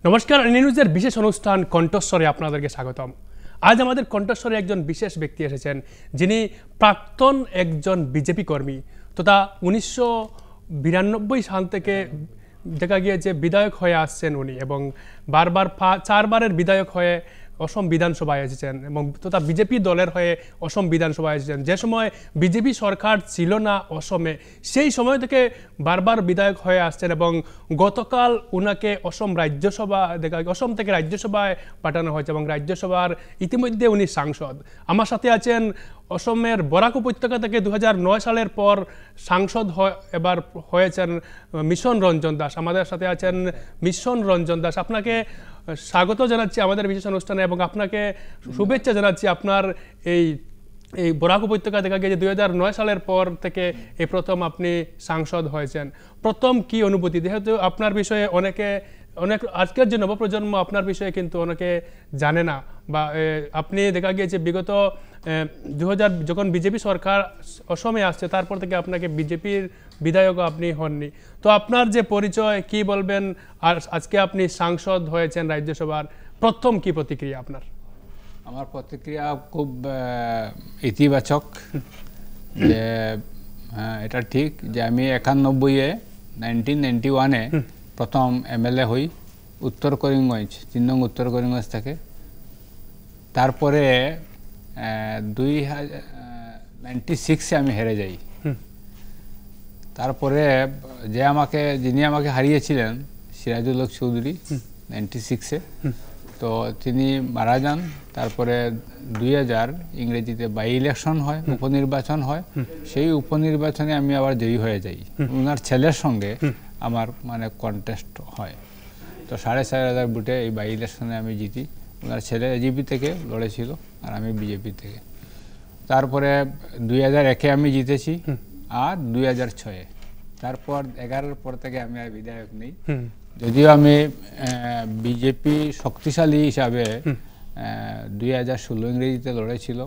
নমস্কার, নিউজের বিশেষ অনুষ্ঠান কণ্ঠস্বরে আপনাদেরকে স্বাগতম। আজ আমাদের কণ্ঠস্বরে একজন বিশেষ ব্যক্তি এসেছেন, যিনি প্রাক্তন একজন বিজেপি কর্মী তথা 1992 সাল থেকে দেখা গিয়েছে বিধায়ক হয়ে আসছেন উনি, এবং বারবার 4বারের বিধায়ক হয়ে অসম বিধানসভায় এসেছেন এবং তথা বিজেপি দলের হয়ে অসম বিধানসভায় এসেছেন। যে সময় বিজেপি সরকার ছিল না অসমে, সেই সময় থেকে বারবার বিধায়ক হয়ে আসছেন এবং গতকাল উনাকে অসম থেকে রাজ্যসভায় পাঠানো হয়েছে এবং রাজ্যসভার ইতিমধ্যে উনি সাংসদ। আমার সাথে আছেন অসমের বরাক উপত্যকা থেকে 2009 সালের পর সাংসদ এবার হয়েছেন মিশন রঞ্জন দাস। আমাদের সাথে আছেন মিশন রঞ্জন দাস। আপনাকে স্বাগত জানাচ্ছি আমাদের বিশেষ অনুষ্ঠানে এবং আপনাকে শুভেচ্ছা জানাচ্ছি। আপনার এই বরাক উপত্যকা দেখা গিয়েছে 2009 সালের পর থেকে এই প্রথম আপনি সাংসদ হয়েছেন। প্রথম কি অনুভূতি, যেহেতু আপনার বিষয়ে অনেক আজকের যে নবপ্রজন্ম আপনার বিষয়ে কিন্তু অনেকে জানে না, বা আপনি দেখা গিয়েছে বিগত 2000 যখন বিজেপি সরকার অসমে আসছে তারপর থেকে আপনাকে বিজেপির বিধায়ক আপনি হননি, তো আপনার যে পরিচয় কি বলবেন? আর আজকে আপনি সাংসদ হয়েছেন রাজ্যসভার, প্রথম কি প্রতিক্রিয়া আপনার? আমার প্রতিক্রিয়া খুব ইতিবাচক। যে এটা ঠিক যে আমি 1991-এ প্রথম এমএলএ হই উত্তর করিমগঞ্জ, 3 নং উত্তর করিমগঞ্জ থেকে। তারপরে 1996-এ আমি হেরে যাই। তারপরে যিনি আমাকে হারিয়েছিলেন সিরাজুল হক চৌধুরী 96-এ, তো তিনি মারা যান। তারপরে 2000 ইংরেজিতে বাই ইলেকশন হয়, উপনির্বাচন হয়। সেই উপনির্বাচনে আমি আবার জয়ী হয়ে যাই। ওনার ছেলের সঙ্গে আমার কন্টেস্ট হয়, তো 4,500 ভোটে এই বাই ইলেকশনে আমি জিতি। ওনার ছেলে এজিপি থেকে লড়েছিল আর আমি বিজেপি থেকে। তারপরে 2001-এ আমি জিতেছি আর 2006-এ। তারপর 11-এর পর থেকে আমি আর বিধায়ক নেই। যদিও আমি বিজেপি শক্তিশালী হিসাবে 2016 ইংরেজিতে লড়েছিল,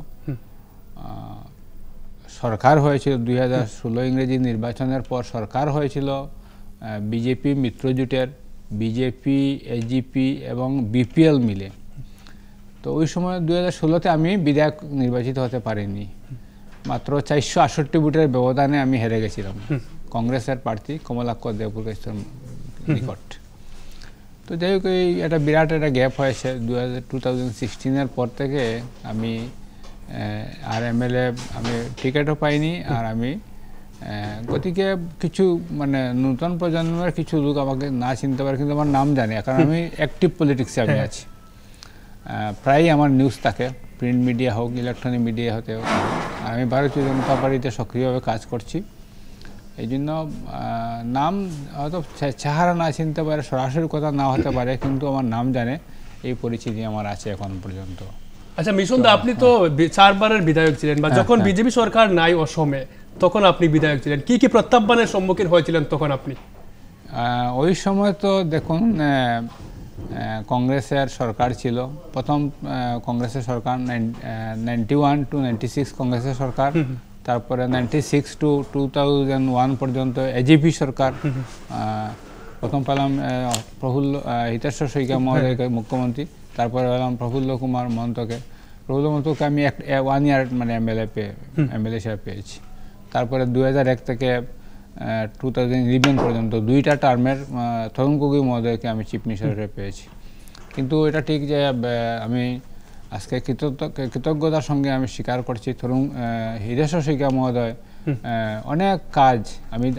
সরকার হয়েছিল 2016 ইংরেজি নির্বাচনের পর সরকার হয়েছিল বিজেপি মিত্রজোটের, বিজেপি, এজিপি এবং বিপিএল মিলে। তো ওই সময় 2016-তে আমি বিধায়ক নির্বাচিত হতে পারিনি। মাত্র 468 ভোটের ব্যবধানে আমি হেরে গেছিলাম কংগ্রেসের প্রার্থী কমলাক্ষ দেবপুরকেশ্বর নিকট। তো যাই হোক, এটা বিরাট একটা গ্যাপ হয়েছে। 2016-এর পর থেকে আমি আর এমএলএ আমি টিকিটও পাইনি। আর আমি গতিকে কিছু নূতন প্রজন্মের কিছু লোক আমাকে না চিনতে পারে, কিন্তু আমার নাম জানে, কারণ আমি অ্যাক্টিভ পলিটিক্সে আমি আছি। প্রায়ই আমার নিউজ থাকে, প্রিন্ট মিডিয়া হোক, ইলেকট্রনিক মিডিয়া হতে হোক। আর আমি ভারতীয় জনতা পার্টিতে সক্রিয়ভাবে কাজ করছি। এই জন্য নাম হয়তো চেহারা না চিনতে পারে, সরাসরি কথা না হতে পারে, কিন্তু আমার নাম জানে, এই পরিচিতি আমার আছে এখন পর্যন্ত। আচ্ছা মিশন দা, আপনি তো 4বারের বিধায়ক ছিলেন, বা যখন বিজেপি সরকার নাই অসমে তখন আপনি বিধায়ক ছিলেন। কি কি প্রত্যাহ্বানের সম্মুখীন হয়েছিলেন তখন আপনি? ওই সময় তো দেখুন, কংগ্রেসের সরকার ছিল। প্রথম কংগ্রেসের সরকার 91-96 কংগ্রেসের সরকার। তারপরে 96-2001 পর্যন্ত এজিপি সরকার। প্রথম পেলাম হিতেশ্বর শইকীয়া মহোদয়কে মুখ্যমন্ত্রী। তারপরে পেলাম প্রফুল্ল কুমার মহন্তকে। প্রফুল্ল মহন্তকে আমি 1 ইয়ার এমএলএ হিসেবে পেয়েছি। তারপরে 2001 থেকে 2011 পর্যন্ত 2টা টার্মের তরুণ গগৈ মহোদয়কে আমি চিফ মিনিস্টার পেয়েছি। কিন্তু এটা ঠিক যে আমি আজকে কৃতজ্ঞতার সঙ্গে আমি স্বীকার করছি, হিতেশ্বর শইকীয়া মহোদয় অনেক কাজ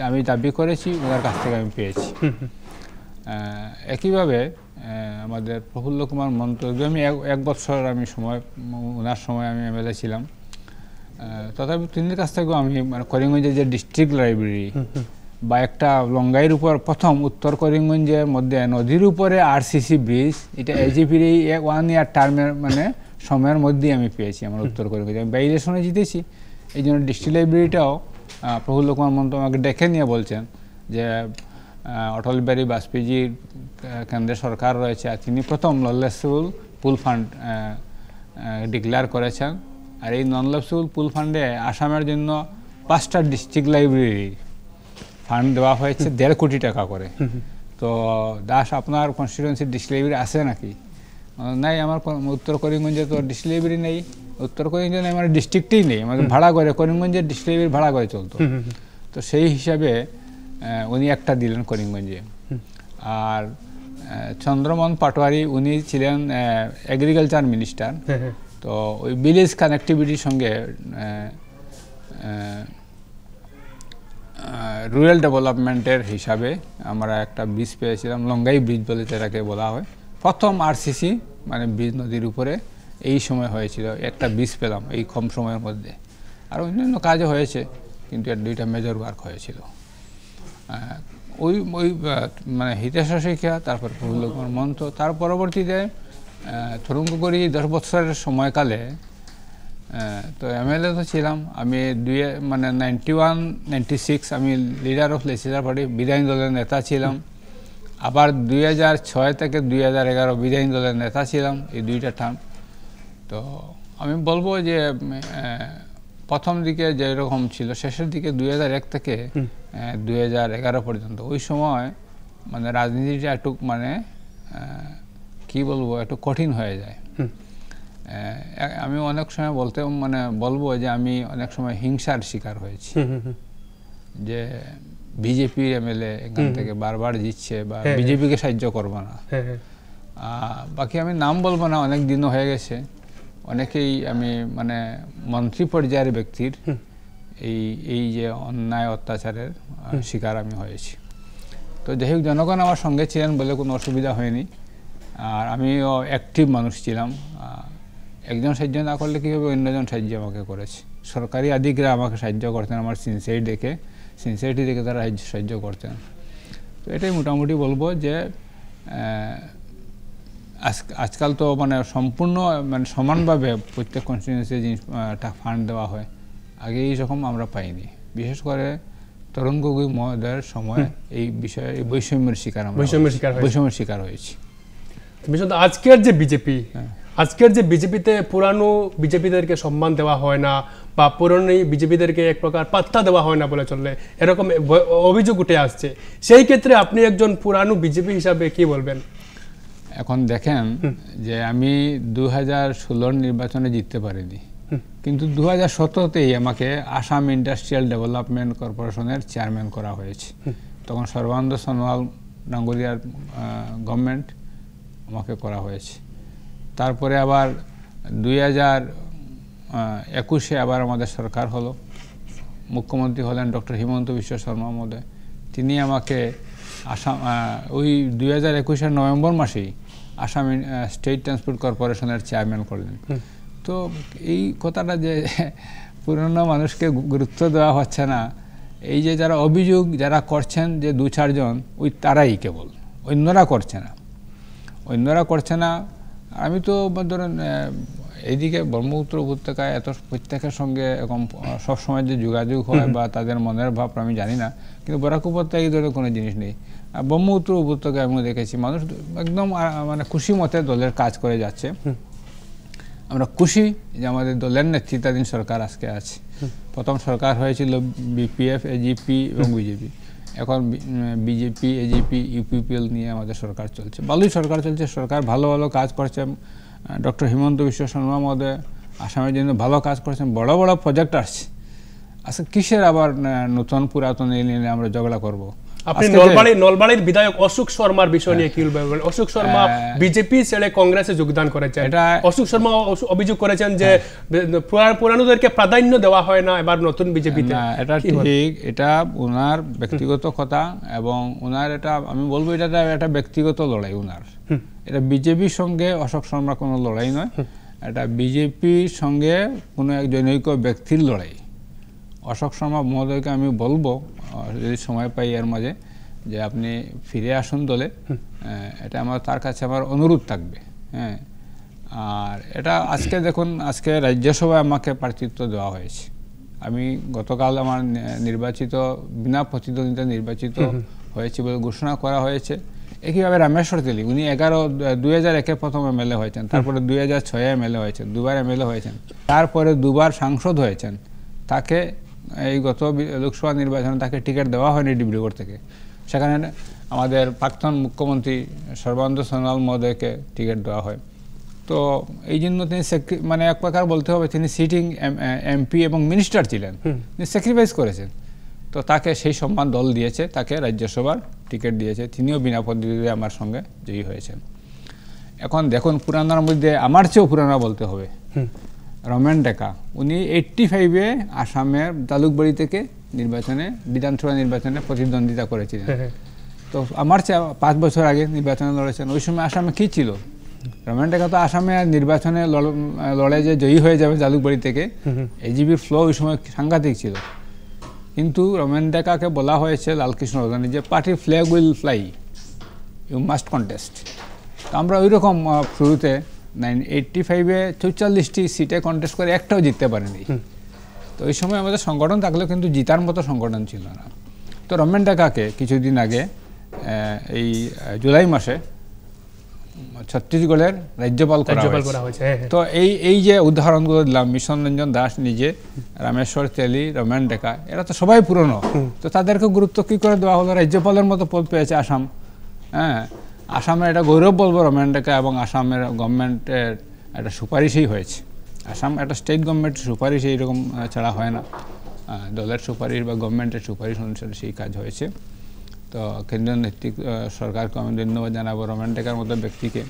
আমি দাবি করেছি, ওনার কাছ থেকে আমি পেয়েছি। একইভাবে আমাদের প্রফুল্ল কুমার মহন্ত, আমি 1 বছর ওনার সময় আমি এমএলএ ছিলাম, তথাপি তিনের কাছ থেকেও আমি করিমগঞ্জের যে ডিস্ট্রিক্ট লাইব্রেরি বা একটা লঙ্গাইয়ের উপর প্রথম উত্তর করিমগঞ্জের মধ্যে নদীর উপরে আরসিসি ব্রিজ, এটা এজিপির এই 1 ইয়ার টার্মের সময়ের মধ্যেই আমি পেয়েছি আমার উত্তর করিমগঞ্জে। আমি বাই ইলেকশনে জিতেছি, এই জন্য ডিস্ট্রিক্ট লাইব্রেরিটাও প্রফুল্ল কুমার মহন্ত আমাকে ডেকে নিয়ে বলছেন যে অটল বিহারী বাজপেয়ীজির কেন্দ্রে সরকার রয়েছে, আর তিনি প্রথম ললেসফুল পুল ফান্ড ডিক্লেয়ার করেছেন। আর এই নন ললেসফুল পুল ফান্ডে আসামের জন্য 5টা ডিস্ট্রিক্ট লাইব্রেরি ফান্ড দেওয়া হয়েছে 1.5 কোটি টাকা করে। তো দাস আপনার কনস্টিটিউয়েন্সি ডিস্ট্রিক্ট লাইব্রেরি আছে নাকি? নাই, আমার উত্তর করিমগঞ্জে তো ডিস্ট্রিক্ট লাইব্রেরি নেই, উত্তর করিমগঞ্জে আমার ডিস্ট্রিক্টেই নেই, আমাদের ভাড়া করে করিমগঞ্জের ডিস্ট্রিক্ট লাইব্রেরি ভাড়া করে চলতো। তো সেই হিসাবে উনি একটা দিলেন করিমগঞ্জে। আর চন্দ্রমোহন পাটোয়ারি উনি ছিলেন এগ্রিকালচার মিনিস্টার। তো ওই ভিলেজ কানেক্টিভিটির সঙ্গে রুরাল ডেভেলপমেন্টের হিসাবে আমরা একটা ব্রিজ পেয়েছিলাম, লঙ্গাই ব্রিজ বলে যেটাকে বলা হয়। প্রথম আরসিসি মানে ব্রিজ নদীর উপরে এই সময় হয়েছিল, একটা ব্রিজ পেলাম এই কম সময়ের মধ্যে। আর অন্যান্য কাজও হয়েছে, কিন্তু এর দুইটা মেজর ওয়ার্ক হয়েছিল। ওই ওই মানে হিতেশ শিক্ষা, তারপর প্রফুল্লকুমার মন্ত্র। তার পরবর্তীতে তরুণগড়ি 10 বছরের সময়কালে তো এমএলএ তো ছিলাম আমি, 91-96 আমি লিডার অফ লেজিসলেটিভ পার্টি বিধায়ী দলের নেতা ছিলাম। আবার 2006 থেকে 2011 বিধায়ী দলের নেতা ছিলাম, এই দুইটা টার্ম। তো আমি বলবো যে প্রথম দিকে যেরকম ছিল, শেষের দিকে 2001 থেকে 2011 পর্যন্ত, ওই সময় মানে রাজনীতিটা একটু মানে কি বলবো, একটু কঠিন হয়ে যায়। আমি অনেক সময় বলবো যে আমি অনেক সময় হিংসার শিকার হয়েছি, যে বিজেপির এমএলএ এখান থেকে বারবার জিতছে বা বিজেপিকে সাহায্য করবো না। বাকি আমি নাম বলবো না, অনেক দিনও হয়ে গেছে। অনেকেই আমি মানে মন্ত্রী পর্যায়ের ব্যক্তির এই যে অন্যায় অত্যাচারের শিকার আমি হয়েছি। তো যাই হোক, জনগণ আমার সঙ্গে ছিলেন বলে কোনো অসুবিধা হয়নি। আর আমিও অ্যাক্টিভ মানুষ ছিলাম। একজন সাহায্য না করলে কী হবে, অন্যজন সাহায্য আমাকে করেছে। সরকারি আধিকারিকরা আমাকে সাহায্য করতেন, আমার সিনসিয়ারিটি দেখে তারা সাহায্য করতেন। তো এটাই মোটামুটি বলবো যে আজকাল তো মানে সম্পূর্ণ মানে সমানভাবে প্রত্যেক কনস্টিটিউয়েন্সি জিনিসটা ফান্ড দেওয়া হয়, আগে এই রকম আমরা পাইনি। বিশেষ করে তরুণ গগৈ মহোদয়ের সময় এই বিষয়ে বৈষম্যের শিকার হয়েছি। বিশেষত আজকের যে বিজেপিতে পুরানো বিজেপিদেরকে সম্মান দেওয়া হয় না, বা পুরনো বিজেপিদেরকে এক প্রকার পাত্তা দেওয়া হয় না বলে চললে, এরকম অভিযোগ উঠে আসছে। সেই ক্ষেত্রে আপনি একজন পুরানো বিজেপি হিসাবে কি বলবেন? এখন দেখেন যে আমি 2016 নির্বাচনে জিততে পারিনি, কিন্তু 2017তেই আমাকে আসাম ইন্ডাস্ট্রিয়াল ডেভেলপমেন্ট কর্পোরেশনের চেয়ারম্যান করা হয়েছে। তখন সর্বানন্দ সোনোয়াল ডাঙ্গুরিয়ার গভর্নমেন্ট আমাকে করা হয়েছে। তারপরে আবার 2021-এ আবার আমাদের সরকার হলো, মুখ্যমন্ত্রী হলেন ডক্টর হিমন্ত বিশ্ব শর্মা মহোদয়। তিনি আমাকে আসাম ওই 2021-এর নভেম্বর মাসেই আসাম স্টেট ট্রান্সপোর্ট কর্পোরেশনের চেয়ারম্যান করলেন। তো এই কথাটা যে পুরনো মানুষকে গুরুত্ব দেওয়া হচ্ছে না, এই যে যারা অভিযোগ যারা করছেন যে 2-4 জন, ওই তারাই কেবল, অন্যরা করছে না। আমি তো ধরেন এইদিকে ব্রহ্মপুত্র উপত্যকায় এত প্রত্যেকের সঙ্গে এরকম সবসময় যে যোগাযোগ হয় বা তাদের মনের ভাব আমি জানি না, কিন্তু বরাক উপত্যকায় এই ধরনের কোনো জিনিস নেই। ব্রহ্মপুত্র উপত্যকায় আমি দেখেছি মানুষ একদম মানে খুশি মতে দলের কাজ করে যাচ্ছে। আমরা খুশি যে আমাদের দলের নেতৃত্বাধীন সরকার আজকে আছে। প্রথম সরকার হয়েছিল বিপিএফ, এজিপি এবং বিজেপি। এখন বিজেপি, এজিপি, ইউপিপিএল নিয়ে আমাদের সরকার চলছে। ভালোই সরকার চলছে, সরকার ভালো ভালো কাজ করছে। ডক্টর হিমন্ত বিশ্ব শর্মা মহোদয় আসামের জন্য ভালো কাজ করছেন, বড় বড় প্রজেক্ট আসছে। আচ্ছা, কিসের আবার নতুন পুরাতন এই নিয়ে আমরা ঝগড়া করব? আপনি নলবাড়ির বিধায়ক অশোক শর্মার বিষয় নিয়ে কি বলবেন? অশোক শর্মা বিজেপি ছেড়ে কংগ্রেসে যোগদান করেছেন। অশোক শর্মা অভিযোগ করেছেন যে পুরানোদেরকে প্রাধান্য দেওয়া হয় না এবার নতুন বিজেপিতে। এটা ঠিক, এটা ওনার ব্যক্তিগত কথা, এবং ওনার এটা আমি বলবো এটা একটা ব্যক্তিগত লড়াই ওনার। এটা বিজেপির সঙ্গে অশোক শর্মার কোনো লড়াই নয়, এটা বিজেপির সঙ্গে কোনো এক জনৈক ব্যক্তির লড়াই। অশোক শর্মা মহোদয়কে আমি বলবো যদি সময় পাই এর মাঝে, যে আপনি ফিরে আসুন দলে। এটা তার কাছে আমার অনুরোধ থাকবে। হ্যাঁ, আর এটা আজকে দেখুন, আজকে রাজ্যসভায় আমাকে প্রার্থিত্ব দেওয়া হয়েছে। আমি গতকাল আমার বিনা প্রতিদ্বন্দ্বিতা নির্বাচিত হয়েছে বলে ঘোষণা করা হয়েছে। একইভাবে রামেশ্বর তেলী, উনি 2001-এ প্রথম এমএলএ হয়েছেন, তারপরে 2006-এ এমএলএ হয়েছেন, 2বার এমএলএ হয়েছেন, তারপরে 2বার সাংসদ হয়েছেন। তাকে এই গত লোকসভা নির্বাচনে তাকে টিকিট দেওয়া হয়নি ডিব্রুগড় থেকে। সেখানে আমাদের প্রাক্তন মুখ্যমন্ত্রী সর্বানন্দ সোনোয়াল মহোদয়কে টিকিট দেওয়া হয়। তো এই জন্য তিনি মানে এক প্রকার বলতে হবে তিনি সিটিং এমপি এবং মিনিস্টার ছিলেন, তিনি স্যাক্রিফাইস করেছেন। তো তাকে সেই সম্মান দল দিয়েছে, তাকে রাজ্যসভার টিকিট দিয়েছে, তিনিও বিনা প্রতিদ্বন্দ্বিতায় আমার সঙ্গে জয়ী হয়েছেন। এখন দেখুন পুরানার মধ্যে আমার চেয়েও পুরানা বলতে হবে রমেন ডেকা, উনি 85-এ আসামের জালুকবাড়ি থেকে নির্বাচনে বিধানসভা নির্বাচনে প্রতিদ্বন্দ্বিতা করেছিলেন। তো আমার চেয়ে 5 বছর আগে নির্বাচনে লড়েছেন। ওই সময় আসামে কী ছিল? রমেন ডেকা তো আসামে নির্বাচনে লড়ে যে জয়ী হয়ে যাবে জালুকবাড়ি থেকে, এজিপির ফ্লো ওই সময় সাংঘাতিক ছিল। কিন্তু রমেন ডেকাকে বলা হয়েছে লালকৃষ্ণ আদবানি যে পার্টির flag will fly, you must contest. তো আমরা ওই রকম শুরুতে 85-এ 44টি সিটে কন্টেস্ট করে একটাও জিততে পারেনি। তো ওই সময় আমাদের সংগঠন থাকলেও কিন্তু জিতার মতো সংগঠন ছিল না। তো রমেন ডেকাকে কিছুদিন আগে এই জুলাই মাসে ছত্তিশগড়ের রাজ্যপাল করা হয়েছে। তো এই যে উদাহরণগুলো দিলাম, মিশন রঞ্জন দাস নিজে, রামেশ্বর তেলি, রমেন ডেকা, এরা তো সবাই পুরনো। তো তাদেরকে গুরুত্ব কী করে দেওয়া হলো? রাজ্যপালের মতো পদ পেয়েছে আসাম। হ্যাঁ, আসামের এটা গৌরব বলবো রমেন ডেকা এবং আসামের গভর্নমেন্টের একটা সুপারিশই হয়েছে। আসাম একটা স্টেট গভর্নমেন্টের সুপারিশ এইরকম ছাড়া হয় না, দলের সুপারিশ বা গভর্নমেন্টের সুপারিশ অনুসারে সেই কাজ হয়েছে। তো কেন্দ্রীয় নেতৃত্ব সরকারকে আমি ধন্যবাদ জানাবো রমেন ডেকার মতো ব্যক্তিকে।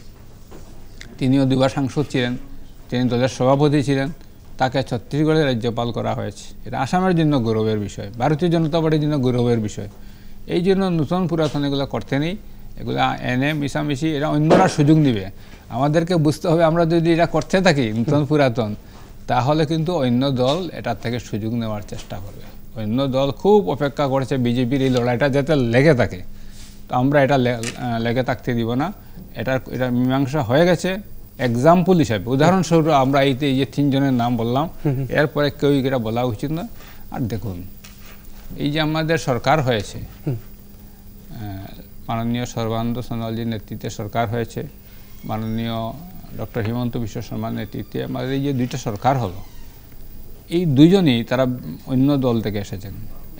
তিনিও 2বার সাংসদ ছিলেন, তিনি দলের সভাপতি ছিলেন, তাকে ছত্তিশগড়ের রাজ্যপাল করা হয়েছে। এটা আসামের জন্য গৌরবের বিষয়, ভারতীয় জনতা পার্টির জন্য গৌরবের বিষয়। এই জন্য নতুন পুরাতন এগুলো করতে নেই, এগুলো এনে মিশামিশি এরা অন্যরা সুযোগ দিবে। আমাদেরকে বুঝতে হবে আমরা যদি এটা করতে থাকি নতুন পুরাতন, তাহলে কিন্তু অন্য দল এটার থেকে সুযোগ নেওয়ার চেষ্টা করবে। অন্য দল খুব অপেক্ষা করেছে বিজেপির এই লড়াইটা যাতে লেগে থাকে, তো আমরা এটা লেগে থাকতে দিব না। এটা মীমাংসা হয়ে গেছে। এক্সাম্পল হিসাবে উদাহরণস্বরূপ আমরা এই যে 3 জনের নাম বললাম, এরপরে কেউ এটা বলা উচিত না। আর দেখুন এই যে আমাদের সরকার হয়েছে, মাননীয় সর্বানন্দ সোনোয়ালজির নেতৃত্বে সরকার হয়েছে, মাননীয় ডক্টর হিমন্ত বিশ্ব শর্মার নেতৃত্বে আমাদের এই যে 2টা সরকার হলো, এই দুজনই তারা অন্য দল থেকে এসেছেন।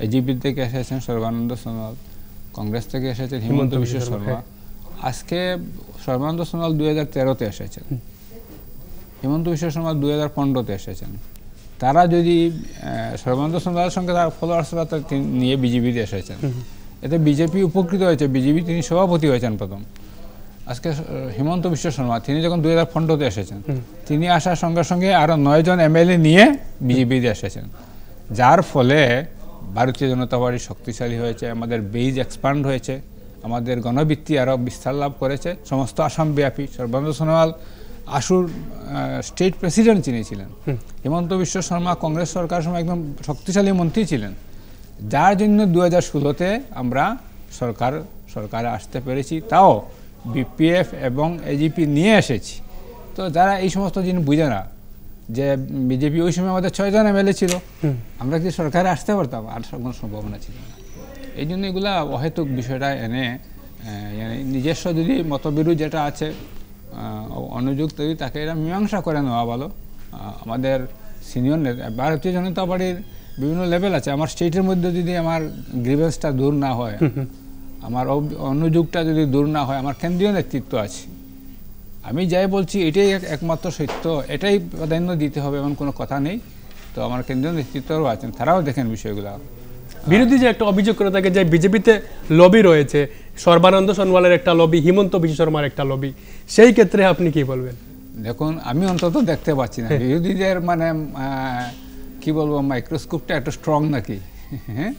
এজিপি থেকে এসেছেন সর্বানন্দ সোনোয়াল, কংগ্রেস থেকে এসেছেন হিমন্ত বিশ্ব শর্মা। আজকে সর্বানন্দ সোনোয়াল 2013-তে এসেছেন, হিমন্ত বিশ্ব শর্মা 2015-তে এসেছেন। তারা যদি সর্বানন্দ সোনোয়ালের সঙ্গে তার ফলোয়ার্সরা নিয়ে বিজেপিতে এসেছেন, এতে বিজেপি উপকৃত হয়েছে, বিজেপি তিনি সভাপতি হয়েছেন প্রথম। আজকে হিমন্ত বিশ্ব শর্মা তিনি যখন 2015-তে এসেছেন, তিনি আসার সঙ্গে সঙ্গে আরও 9 জন এমএলএ নিয়ে বিজেপিতে এসেছেন, যার ফলে ভারতীয় জনতা পার্টি শক্তিশালী হয়েছে, আমাদের বেজ এক্সপান্ড হয়েছে, আমাদের গণভিত্তি আরও বিস্তার লাভ করেছে সমস্ত আসামব্যাপী। সর্বানন্দ সোনোয়াল আশুর স্টেট প্রেসিডেন্ট তিনি ছিলেন। হিমন্ত বিশ্ব শর্মা কংগ্রেস সরকারের সময় একদম শক্তিশালী মন্ত্রী ছিলেন, যার জন্য 2016-তে আমরা সরকারে আসতে পেরেছি, তাও বিপিএফ এবং এজিপি নিয়ে এসেছি। তো যারা এই সমস্ত জিনিস বুঝে না, যে বিজেপি ওই সময় আমাদের 6 জন এমএলএ ছিল, আমরা কি সরকারে আসতে পারতাম? আর কোনো সম্ভাবনা ছিল না। এই জন্য এগুলা অহেতুক বিষয়টা এনে নিজস্ব যদি মতবিরোধ যেটা আছে অনুযুক্ত, তাকে এরা মীমাংসা করে নেওয়া ভালো। আমাদের সিনিয়র নেতা ভারতীয় জনতা পার্টির বিভিন্ন লেভেল আছে, আমার স্টেটের মধ্যে যদি আমার গ্রিভেন্সটা দূর না হয়, আমার অনুযোগটা যদি দূর না হয়, আমার কেন্দ্রীয় নেতৃত্ব আছে, আমি যাই বলছি এটাই একমাত্র সত্য, এটাই প্রাধান্য দিতে হবে এমন কোনো কথা নেই। তো আমার কেন্দ্রীয় নেতৃত্বও আছেন, তারাও দেখেন বিষয়গুলো। বিরোধী যে একটা অভিযোগ করে থাকে যে বিজেপিতে লবি রয়েছে, সর্বানন্দ সোনোয়ালের একটা লবি, হিমন্ত বিশ্ব শর্মার একটা লবি, সেই ক্ষেত্রে আপনি কি বলবেন? দেখুন আমি অন্তত দেখতে পাচ্ছি না বিরোধীদের মানে কি বলবো, মাইক্রোস্কোপটা একটু স্ট্রং নাকি, হ্যাঁ,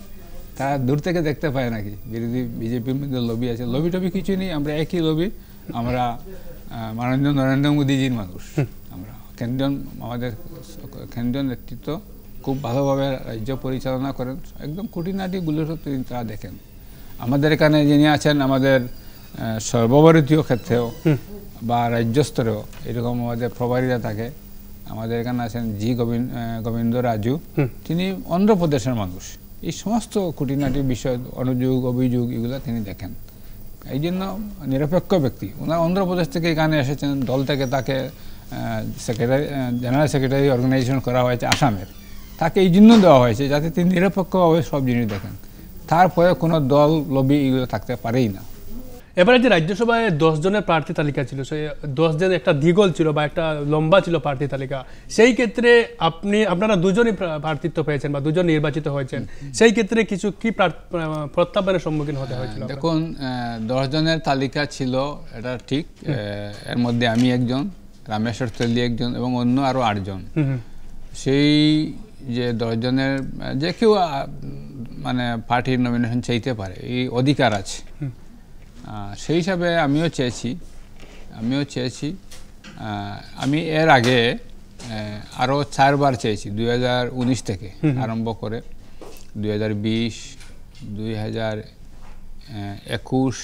তারা দূর থেকে দেখতে পায় নাকি বিজেপির মধ্যে লবি আছে? লবি টবি কিছু নেই, আমরা একই লবি, আমরা মাননীয় নরেন্দ্র মোদীজির মানুষ। আমরা আমাদের কেন্দ্রীয় নেতৃত্ব খুব ভালোভাবে রাজ্য পরিচালনা করেন, একদম খুঁটিনাটিগুলো তারা দেখেন। আমাদের এখানে যিনি আছেন আমাদের সর্বভারতীয় ক্ষেত্রেও বা রাজ্য স্তরেও এরকম আমাদের প্রভারীরা থাকে। আমাদের এখানে আছেন গোবিন্দ রাজু, তিনি অন্ধ্রপ্রদেশের মানুষ। এই সমস্ত খুঁটিনাটি বিষয়, অনুযোগ অভিযোগ এগুলো তিনি দেখেন। এই জন্য নিরপেক্ষ ব্যক্তি, ওনার অন্ধ্রপ্রদেশ থেকে এখানে এসেছেন, দল থেকে তাকে জেনারেল সেক্রেটারি অর্গানাইজেশন করা হয়েছে আসামের, তাকে এই জন্য দেওয়া হয়েছে যাতে তিনি নিরপেক্ষভাবে সব জিনিস দেখেন। তারপরে কোনো দল লবি এগুলো থাকতে পারেই না। এবারে যে রাজ্যসভায় 10 জনের প্রার্থী তালিকা ছিল, সেই 10 জনের একটা দ্বিগল ছিল বা একটা লম্বা ছিল প্রার্থী তালিকা, সেই ক্ষেত্রে আপনারা দুজনই প্রার্থিত্ব পেয়েছেন বা দুজন নির্বাচিত হয়েছেন, সেই ক্ষেত্রে কিছু কি প্রত্যাহ্বানের সম্মুখীন হতে হয়েছিল? দেখুন, 10 জনের তালিকা ছিল, এটা ঠিক। এর মধ্যে আমি একজন, রামেশ্বর তেলি একজন এবং অন্য আরো 8 জন। সেই যে 10 জনের যে কেউ মানে পার্টির নমিনেশন চাইতে পারে, এই অধিকার আছে। সেই হিসাবে আমিও চেয়েছি। আমি এর আগে আরও 4 বার চেয়েছি, 2019 থেকে আরম্ভ করে 2020, 2021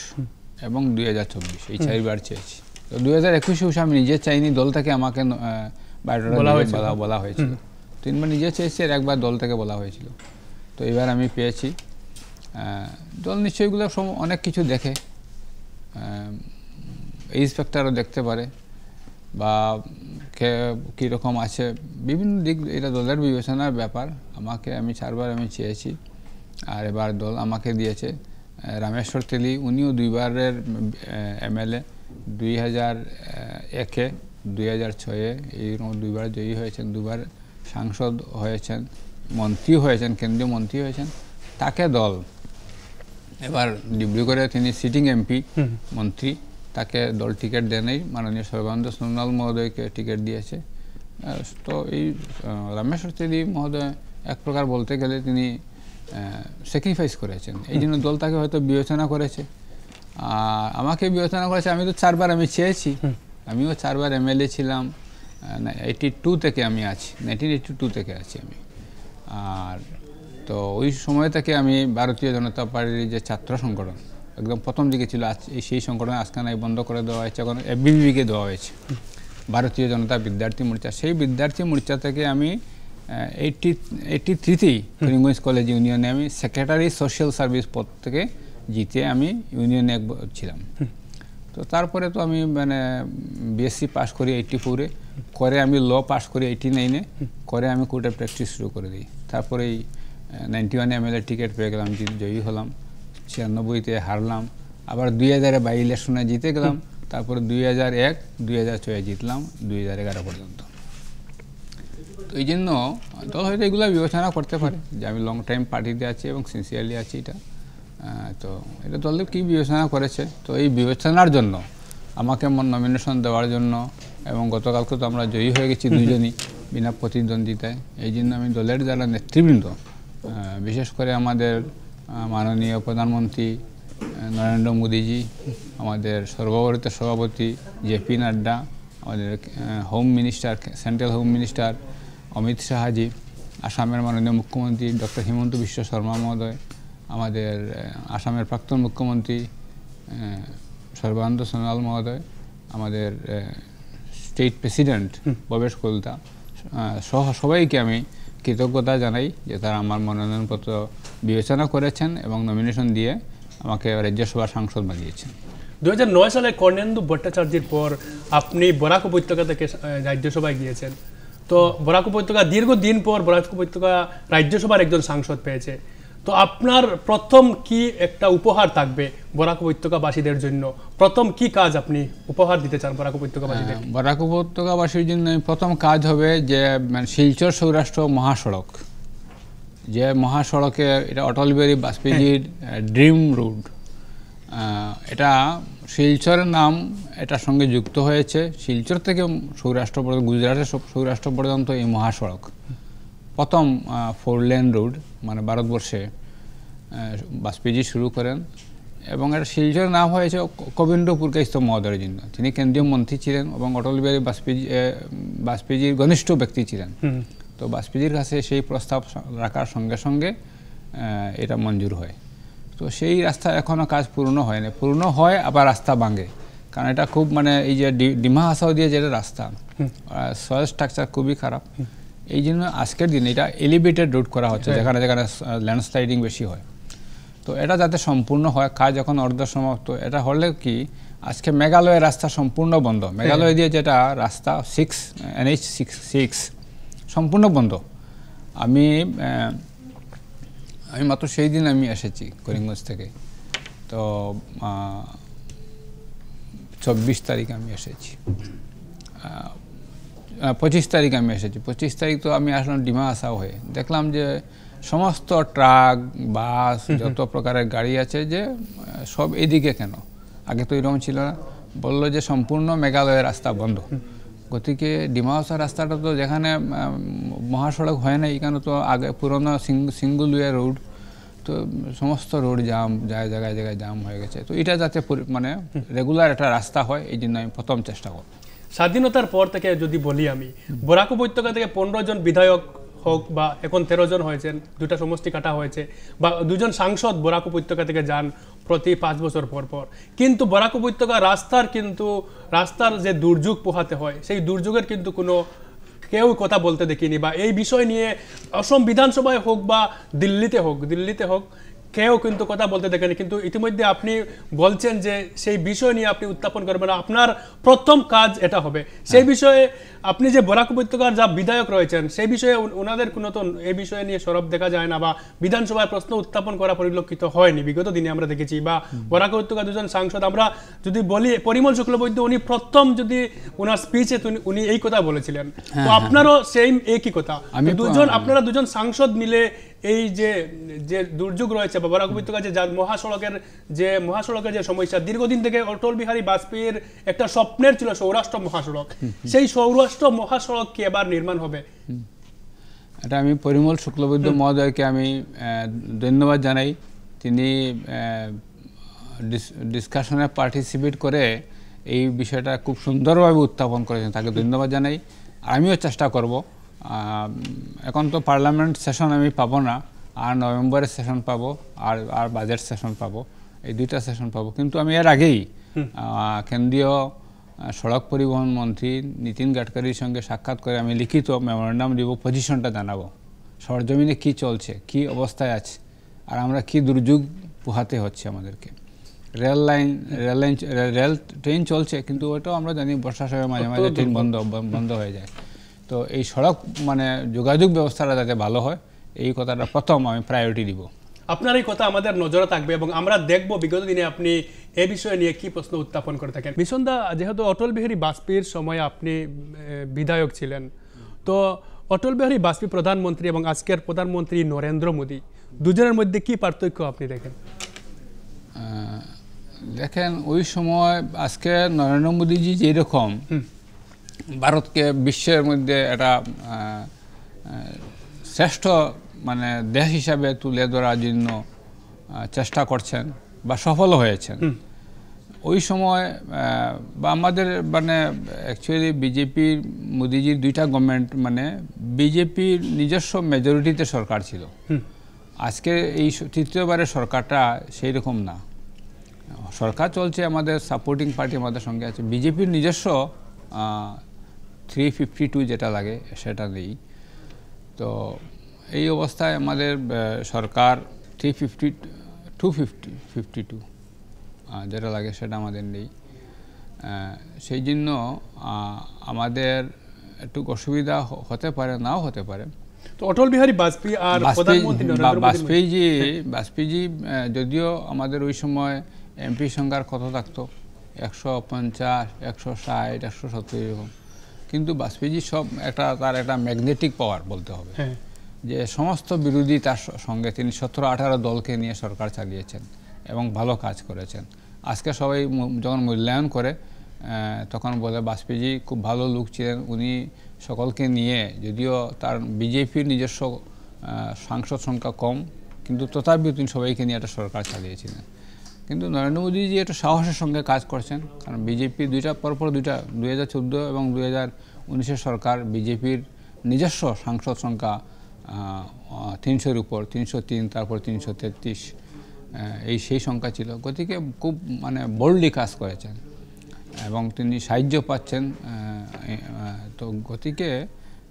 এবং 2024, এই 4 বার চেয়েছি। তো 2021 আমি নিজে চাইনি, দল থেকে আমাকে বায়োডাটা বলা হয়েছিল। 3 বার নিজে চেয়েছি আর 1 বার দল থেকে বলা হয়েছিল। তো এবার আমি পেয়েছি। দল নিশ্চয়ইগুলো অনেক কিছু দেখে, এইজ ফ্যাক্টরও দেখতে পারে বা কীরকম আছে, বিভিন্ন দিক, এটা দলের বিবেচনার ব্যাপার। আমি 4 বার চেয়েছি আর এবার দল আমাকে দিয়েছে। রামেশ্বর তেলি, উনিও 2 বারের MLA, 2001-এ, 2006-এ এইরকম 2 বার জয়ী হয়েছেন, 2 বার সাংসদ হয়েছেন, মন্ত্রী হয়েছেন, কেন্দ্রীয় মন্ত্রী হয়েছেন। তাকে দল এবার ডিব্রুগড়ে, তিনি সিটিং MP মন্ত্রী, তাকে দল টিকিট দেয় নাই, মাননীয় সর্বানন্দ সোনোয়াল মহোদয়কে টিকিট দিয়েছে। তো এই রামেশ্বর তেলি মহোদয় এক প্রকার বলতে গেলে তিনি স্যাক্রিফাইস করেছেন, এই জন্য দল তাকে হয়তো বিবেচনা করেছে। আর আমাকে বিবেচনা করেছে, আমি তো 4 বার চেয়েছি, আমিও 4 বার MLA ছিলাম। 82 থেকে আমি আছি, 1982 থেকে আছি আমি। আর তো ওই সময় থেকে আমি ভারতীয় জনতা পার্টির যে ছাত্র সংগঠন, একদম প্রথম দিকে ছিল, সেই সংগঠন আজকে নাই, বন্ধ করে দেওয়া হয়েছে, এখন FBBকে দেওয়া হয়েছে, ভারতীয় জনতা বিদ্যার্থী মোর্চা। সেই বিদ্যার্থী মোর্চা থেকে আমি 83-তেই করিমগঞ্জ কলেজ ইউনিয়নে আমি সেক্রেটারি সোশ্যাল সার্ভিস পদ থেকে জিতে আমি ইউনিয়নে ছিলাম। তো তারপরে তো আমি BSc পাস করি 84-এ, করে আমি ল পাস করি 89-এ, করে আমি কোর্টে প্র্যাকটিস শুরু করে দিই। তারপরে 91 MLA টিকিট পেয়ে গেলাম, জয়ী হলাম। 96-তে হারলাম, আবার 2000-এ বাই ইলেকশনে জিতে গেলাম। তারপরে 2001, 2006-এ জিতলাম, 2011 পর্যন্ত। তো এই জন্য দল হয়তো এগুলো বিবেচনা করতে পারে যে আমি লং টাইম পার্টিতে আছি এবং সিনসিয়ারলি আছি, এটা তো এটা দল কি বিবেচনা করেছে। তো এই বিবেচনার জন্য আমাকে নমিনেশন দেওয়ার জন্য, এবং গতকালকে তো আমরা জয়ী হয়ে গেছি দুজনই বিনা প্রতিদ্বন্দ্বিতায়। এই জন্য আমি দলের যারা নেতৃবৃন্দ, বিশেষ করে আমাদের মাননীয় প্রধানমন্ত্রী নরেন্দ্র মোদীজি, আমাদের সর্বভারতীয় সভাপতি JP নাড্ডা, আমাদের home minister, central home minister Amit Shahji, আসামের মাননীয় মুখ্যমন্ত্রী ডক্টর হিমন্ত বিশ্ব শর্মা মহোদয়, আমাদের আসামের প্রাক্তন মুখ্যমন্ত্রী সর্বানন্দ সোনোয়াল মহোদয়, আমাদের স্টেট প্রেসিডেন্ট ভবেশ কলতা সহ সবাইকে আমি কৃতজ্ঞতা জানাই যে তারা আমার মনোনয়নপত্র বিবেচনা করেছেন এবং নমিনেশন দিয়ে আমাকে রাজ্যসভা সাংসদ বানিয়েছেন। 2009 সালে কর্ণেন্দু ভট্টাচার্যের পর আপনি বরাক উপত্যকা থেকে রাজ্যসভায় গিয়েছেন। তো বরাক উপত্যকা দীর্ঘদিন পর বরাক উপত্যকা রাজ্যসভার একজন সাংসদ পেয়েছে। তো আপনার প্রথম কি একটা উপহার থাকবে বরাক উপত্যকাবাসীদের জন্য? প্রথম কি কাজ আপনি উপহার দিতে চান বরাক উপত্যকাবাসীদের? বরাক উপত্যকাবাসীর জন্য প্রথম কাজ হবে যে শিলচর সৌরাষ্ট্র মহাসড়ক, যে মহাসড়কে, এটা অটল বিহারী বাজপেয়ীর ড্রিম রোড, এটা শিলচরের নাম এটার সঙ্গে যুক্ত হয়েছে। শিলচর থেকে সৌরাষ্ট্র পর্যন্ত, গুজরাটের সৌরাষ্ট্র পর্যন্ত এই মহাসড়ক প্রথম 4 লেন রোড, ভারতবর্ষে বাজপেয়ী শুরু করেন। এবং এটা শিলচরের নাম হয়েছে কবীন্দ্র পুরকাইস্ত মহোদয়ের জন্য। তিনি কেন্দ্রীয় মন্ত্রী ছিলেন এবং অটল বিহারী বাজপেয়ীর ঘনিষ্ঠ ব্যক্তি ছিলেন। তো বাজপেয়ীর কাছে সেই প্রস্তাব রাখার সঙ্গে সঙ্গে এটা মঞ্জুর হয়। তো সেই রাস্তা এখনও কাজ পূর্ণ হয়নি, পূর্ণ হয় আবার রাস্তা ভাঙে, কারণ এটা খুব এই যে ডিমা হাসাও দিয়ে যেটা রাস্তা, সয়েল স্ট্রাকচার খুবই খারাপ। এই জন্য আজকের দিনে এটা এলিভেটেড রোড করা হচ্ছে, যেখানে যেখানে ল্যান্ডস্লাইডিং বেশি হয়। তো এটা যাতে সম্পূর্ণ হয়, কাজ এখন অর্ধ সমাপ্ত। এটা হলে কি, আজকে মেঘালয়ের রাস্তা সম্পূর্ণ বন্ধ, মেঘালয় দিয়ে যেটা রাস্তা NH6 সম্পূর্ণ বন্ধ। আমি আমি মাত্র সেই দিন আমি এসেছি করিমগঞ্জ থেকে। তো 24 তারিখ আমি এসেছি, 25 তারিখ আমি এসেছি। 25 তারিখ তো আমি আসলাম ডিমা আসা হয়ে, দেখলাম যে সমস্ত ট্রাক, বাস, যত প্রকারের গাড়ি আছে যে সব এদিকে কেন, আগে তো এরকম ছিল না। বললো যে সম্পূর্ণ মেঘালয়ের রাস্তা বন্ধ। গতিকে ডিমা আসার রাস্তাটা তো যেখানে মহাসড়ক হয় না, এখানে তো আগে পুরোনো সিঙ্গল ওয়ে রোড, তো সমস্ত রোড জাম, জায়গায় জায়গায় জাম হয়ে গেছে। তো এটা যাতে মানে রেগুলার একটা রাস্তা হয়, এই জন্য আমি প্রথম চেষ্টা করব। স্বাধীনতার পর থেকে যদি বলি আমি, বরাক উপত্যকা থেকে 15 জন বিধায়ক হোক বা এখন 13 জন হয়েছেন, 2টা সমষ্টি কাটা হয়েছে, বা 2 জন সাংসদ বরাক উপত্যকা থেকে যান প্রতি 5 বছর পর পর, কিন্তু বরাক উপত্যকা রাস্তার যে দুর্যোগ পোহাতে হয়, সেই দুর্যোগের কিন্তু কোনো কেউ কথা বলতে দেখিনি, বা এই বিষয় নিয়ে অসম বিধানসভায় হোক বা দিল্লিতে হোক কেউ কিন্তু কথা বলতে দেখেনি। কিন্তু ইতিমধ্যে আপনি বলছেন যে সেই বিষয় নিয়ে আপনি উত্থাপন করবেন, আপনার প্রথম কাজ এটা হবে। সেই বিষয়ে আপনি যে বরাক উপত্যকার যা বিধায়ক রয়েছেন, সেই বিষয়ে ওনাদের কোনো তো এই বিষয়ে নিয়ে সরব দেখা যায় না, বা বিধানসভায় প্রশ্ন উত্থাপন করা পরিলক্ষিত হয়নি বিগত দিনে আমরা দেখেছি। বা বরাক উপত্যকার 2 জন সাংসদ, আমরা যদি বলি পরিমল শুক্লবৈদ্য, উনি প্রথম যদি ওনার স্পিচে উনি এই কথা বলেছিলেন, তো আপনারও সেই একই কথা। আপনারা 2 জন সাংসদ মিলে এই যে দুর্যোগ রয়েছে বা বরাক উপত্যকা যে মহাসড়কের যে সমস্যা, দীর্ঘদিন থেকে অটল বিহারী বাজপেয়ীর একটা স্বপ্নের ছিল সৌরাষ্ট্র মহাসড়ক, সেই সৌরাষ্ট্র মহাসড়ক কি এবার নির্মাণ হবে? এটা আমি পরিমল শুক্লবৈদ্য মহোদয়কে আমি ধন্যবাদ জানাই। তিনি ডিসকাশনে পার্টিসিপেট করে এই বিষয়টা খুব সুন্দরভাবে উত্থাপন করেছেন, তাকে ধন্যবাদ জানাই। আমিও চেষ্টা করব। এখন তো পার্লামেন্ট সেশন আমি পাবো না, আর নভেম্বরের সেশন পাবো, আর বাজেট সেশন পাবো, এই 2টা সেশন পাবো। কিন্তু আমি এর আগেই কেন্দ্রীয় সড়ক পরিবহন মন্ত্রী নীতিন গাডকারির সঙ্গে সাক্ষাৎ করে আমি লিখিত মেমোরেন্ডাম দিব, পজিশনটা জানাবো, সরজমিনে কি চলছে, কি অবস্থায় আছে, আর আমরা কি দুর্যোগ পোহাতে হচ্ছে আমাদেরকে। রেল ট্রেন চলছে, কিন্তু ওটাও আমরা জানি বর্ষার সময় মাঝে মাঝে ট্রেন বন্ধ হয়ে যায়। তো এই সড়ক মানে যোগাযোগ ব্যবস্থাটা যাতে ভালো হয়, এই কথাটা প্রথম আমি প্রায়োরিটি দিব। আপনার এই কথা আমাদের নজরে থাকবে এবং আমরা দেখব বিগত দিনে আপনি এই বিষয়ে নিয়ে কি প্রশ্ন উত্থাপন করে থাকেন। মিশনদা, যেহেতু অটল বিহারী বাজপেয়ীর সময় আপনি বিধায়ক ছিলেন, তো অটল বিহারী বাজপেয়ী প্রধানমন্ত্রী এবং আজকের প্রধানমন্ত্রী নরেন্দ্র মোদী, দুজনের মধ্যে কি পার্থক্য আপনি দেখেন? দেখেন, ওই সময় আজকে নরেন্দ্র মোদীজি যেরকম ভারতকে বিশ্বের মধ্যে একটা শ্রেষ্ঠ মানে দেশ হিসাবে তুলে ধরার জন্য চেষ্টা করছেন বা সফল হয়েছেন, ওই সময় বা আমাদের মানে অ্যাকচুয়ালি বিজেপির মোদিজির 2টা গভর্নমেন্ট মানে বিজেপির নিজস্ব মেজরিটিতে সরকার ছিল। আজকে এই তৃতীয়বারের সরকারটা সেই রকম না, সরকার চলছে, আমাদের সাপোর্টিং পার্টি আমাদের সঙ্গে আছে, বিজেপির নিজস্ব 352 যেটা লাগে সেটা নেই। তো এই অবস্থায় আমাদের সরকার 252 যেটা লাগে সেটা আমাদের নেই। সেই জন্য আমাদের একটু অসুবিধা হতে পারে, নাও হতে পারে। তো অটল বিহারী বাজপেয়ী আর বাজপেয়ীজি যদিও আমাদের ওই সময় এমপি সংখ্যার কত থাকতো 150, 160, 170 এরকম, কিন্তু বাজপেয়ীজি সব তার একটা ম্যাগনেটিক পাওয়ার বলতে হবে, যে সমস্ত বিরোধী তার সঙ্গে তিনি 17-18 দলকে নিয়ে সরকার চালিয়েছেন এবং ভালো কাজ করেছেন। আজকে সবাই যখন মূল্যায়ন করে তখন বলে বাজপেয়ীজি খুব ভালো লোক ছিলেন, উনি সকলকে নিয়ে, যদিও তার বিজেপির নিজস্ব সাংসদ সংখ্যা কম, কিন্তু তথাপিও তিনি সবাইকে নিয়ে একটা সরকার চালিয়েছিলেন। কিন্তু নরেন্দ্র মোদীজি একটা সাহসের সঙ্গে কাজ করছেন, কারণ বিজেপি পরপর 2014 এবং 2019 সরকার বিজেপির নিজস্ব সাংসদ সংখ্যা 300-এর উপর, 303, তারপর 333, সেই সংখ্যা ছিল। গতিকে খুব মানে বোল্ডলি কাজ করেছেন এবং তিনি সাহায্য পাচ্ছেন। তো গতিকে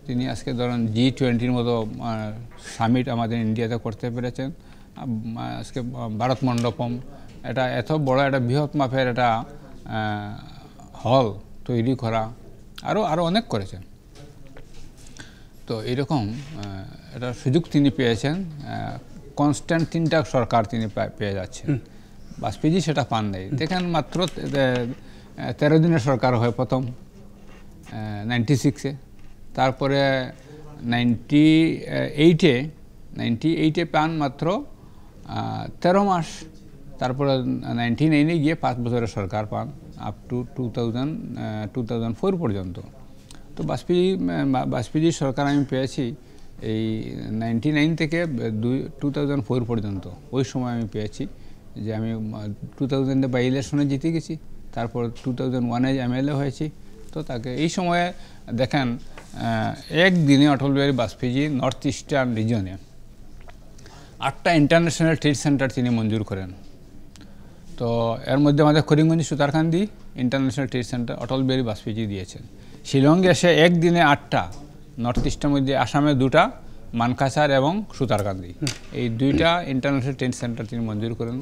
তিনি আজকে ধরেন G20-র মতো সামিট আমাদের ইন্ডিয়াতে করতে পেরেছেন। আজকে ভারত মণ্ডপম এটা এত বড় একটা বৃহৎ মাপের একটা হল তৈরি করা, আরও অনেক করেছেন। তো এরকম একটা সুযোগ তিনি পেয়েছেন কনস্ট্যান্ট 3টা সরকার তিনি পেয়ে যাচ্ছেন। বাজপেয়ী সেটা পান নাই। দেখেন মাত্র 13 দিনের সরকার হয় প্রথম 96-এ, তারপরে 98-এ পান মাত্র 13 মাস, তারপরে 99-এ গিয়ে 5 বছরের সরকার পান আপ টু 2004 পর্যন্ত। তো বাজপেয়ীর সরকার আমি পেয়েছি এই 99 থেকে 2004 পর্যন্ত, ওই সময় আমি পেয়েছি যে আমি 2000-এ বাই ইলেকশনে জিতে গেছি, তারপর 2001-এ MLA হয়েছি। তো তাকে এই সময়ে দেখেন একদিনে অটল বিহারী বাজপেয়ী নর্থ ইস্টার্ন রিজনে 8টা ইন্টারন্যাশনাল ট্রেড সেন্টার তিনি মঞ্জুর করেন। তো এর মধ্যে আমাদের Karimganj Sutarkandi international trade centre Atal Bihari Vajpayee দিয়েছেন। শিলংয়ে এসে একদিনে 8টা, নর্থ ইস্টের মধ্যে আসামে 2টা, মানকাছার এবং সুতারকান্দি, এই 2টা ইন্টারন্যাশনাল ট্রেড সেন্টার তিনি মঞ্জুর করেন।